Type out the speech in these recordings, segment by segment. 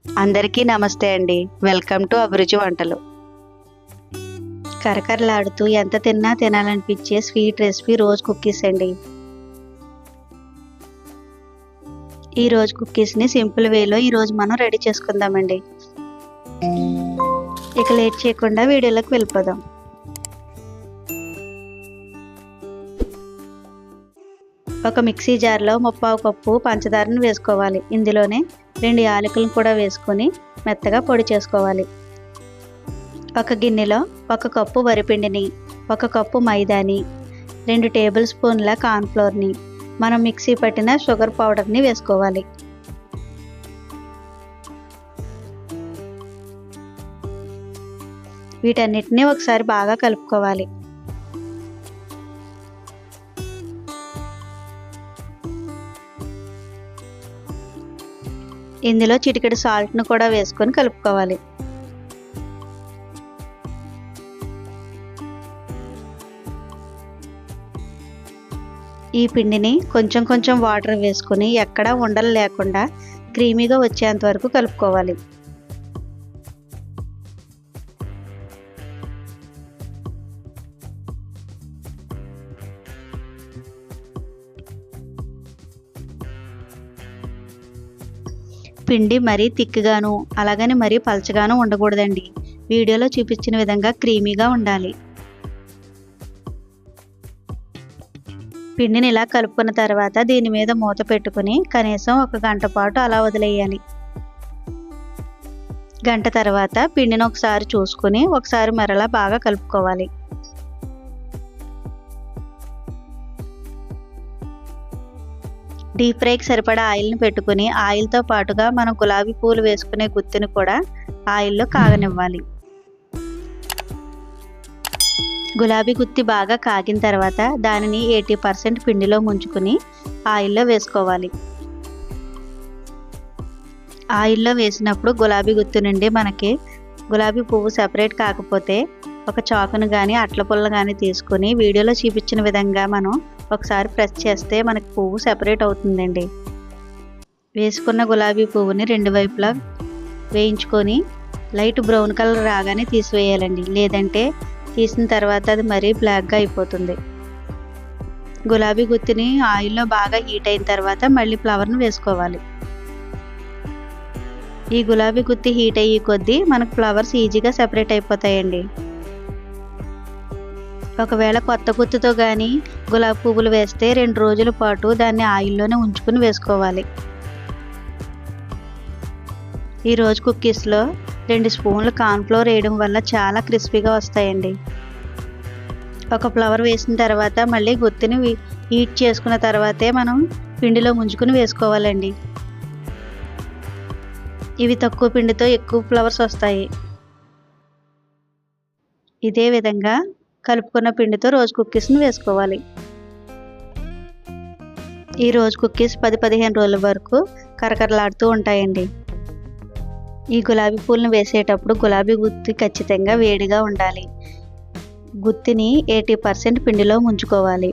అందరికీ నమస్తే అండి. వెల్కమ్ టు అభిరుచి వంటలు. కరకరలాడుతూ ఎంత తిన్నా తినాలనిపించే స్వీట్ రెసిపీ రోజ్ కుక్కీస్ అండి. ఈ రోజ్ కుక్కీస్ని సింపుల్ వేలో ఈరోజు మనం రెడీ చేసుకుందామండి. ఇక లేట్ చేయకుండా వీడియోలోకి వెళ్ళిపోదాం. ఒక మిక్సీ జార్లో 1/4 కప్పు పంచదారను వేసుకోవాలి. ఇందులోనే 2 యాలకులను కూడా వేసుకొని మెత్తగా పొడి చేసుకోవాలి. ఒక గిన్నెలో 1 కప్పు వరిపిండిని, 1 కప్పు మైదాని, 2 టేబుల్ స్పూన్ల కార్న్ఫ్లోర్ని, మనం మిక్సీ పట్టిన షుగర్ పౌడర్ని వేసుకోవాలి. వీటన్నిటిని ఒకసారి బాగా కలుపుకోవాలి. ఇందులో చిటికెడు సాల్ట్ను కూడా వేసుకొని కలుపుకోవాలి. ఈ పిండిని కొంచెం కొంచెం వాటర్ వేసుకొని ఎక్కడా ఉండలు లేకుండా క్రీమీగా వచ్చేంత వరకు కలుపుకోవాలి. పిండి మరీ తిక్కుగాను అలాగని మరీ పలచగాను ఉండకూడదండి. వీడియోలో చూపించిన విధంగా క్రీమీగా ఉండాలి. పిండిని ఇలా కలుపుకున్న తర్వాత దీని మీద మూత పెట్టుకుని కనీసం 1 గంట పాటు అలా వదిలేయాలి. గంట తర్వాత పిండిని ఒకసారి చూసుకుని ఒకసారి మరలా బాగా కలుపుకోవాలి. డీప్ ఫ్రైకి సరిపడా ఆయిల్ని పెట్టుకుని ఆయిల్తో పాటుగా మనం గులాబీ పూలు వేసుకునే గుత్తిని కూడా ఆయిల్లో కాగనివ్వాలి. గులాబీ గుత్తి బాగా కాగిన తర్వాత దానిని 80% పిండిలో ముంచుకుని ఆయిల్లో వేసుకోవాలి. ఆయిల్లో వేసినప్పుడు గులాబీ గుత్తి నుండి మనకి గులాబీ పువ్వు సెపరేట్ కాకపోతే ఒక చాకును కానీ అట్ల పుల్ల కానీ తీసుకుని వీడియోలో చూపించిన విధంగా మనం ఒకసారి ప్రెస్ చేస్తే మనకి పువ్వు సెపరేట్ అవుతుందండి. వేసుకున్న గులాబీ పువ్వుని 2 వైపులా వేయించుకొని లైట్ బ్రౌన్ కలర్ రాగానే తీసివేయాలండి. లేదంటే తీసిన తర్వాత అది మరీ బ్లాక్గా అయిపోతుంది. గులాబీ గుత్తిని ఆయిల్లో బాగా హీట్ అయిన తర్వాత మళ్ళీ ఫ్లవర్ను వేసుకోవాలి. ఈ గులాబీ గుత్తి హీట్ అయ్యే కొద్దీ మనకు ఫ్లవర్స్ ఈజీగా సెపరేట్ అయిపోతాయండి. ఒకవేళ కొత్త గుత్తితో కానీ గులాబీ పువ్వులు వేస్తే 2 రోజుల పాటు దాన్ని ఆయిల్లోనే ఉంచుకుని వేసుకోవాలి. ఈ రోజ్ కుక్కీస్లో 2 స్పూన్ల కార్న్ఫ్లోర్ వేయడం వల్ల చాలా క్రిస్పీగా వస్తాయండి. ఒక ఫ్లవర్ వేసిన తర్వాత మళ్ళీ గుత్తిని హీట్ చేసుకున్న తర్వాతే మనం పిండిలో ముంచుకుని వేసుకోవాలండి. ఇవి తక్కువ పిండితో ఎక్కువ ఫ్లవర్స్ వస్తాయి. ఇదే విధంగా కలుపుకున్న పిండితో రోజ్ కుక్కీస్ని వేసుకోవాలి. ఈ రోజ్ కుక్కీస్ 10-15 రోజుల వరకు కరకరలాడుతూ ఉంటాయండి. ఈ గులాబీ పూలను వేసేటప్పుడు గులాబీ గుత్తి ఖచ్చితంగా వేడిగా ఉండాలి. గుత్తిని 80% పిండిలో ముంచుకోవాలి.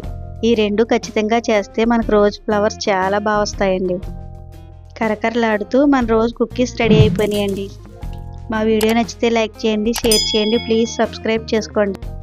ఈ 2 ఖచ్చితంగా చేస్తే మనకు రోజ్ ఫ్లవర్స్ చాలా బాగా వస్తాయండి. కరకరలాడుతూ మన రోజ్ కుక్కీస్ రెడీ అయిపోయినాయండి. మా వీడియో నచ్చితే లైక్ చేయండి, షేర్ చేయండి, ప్లీజ్ సబ్స్క్రైబ్ చేసుకోండి.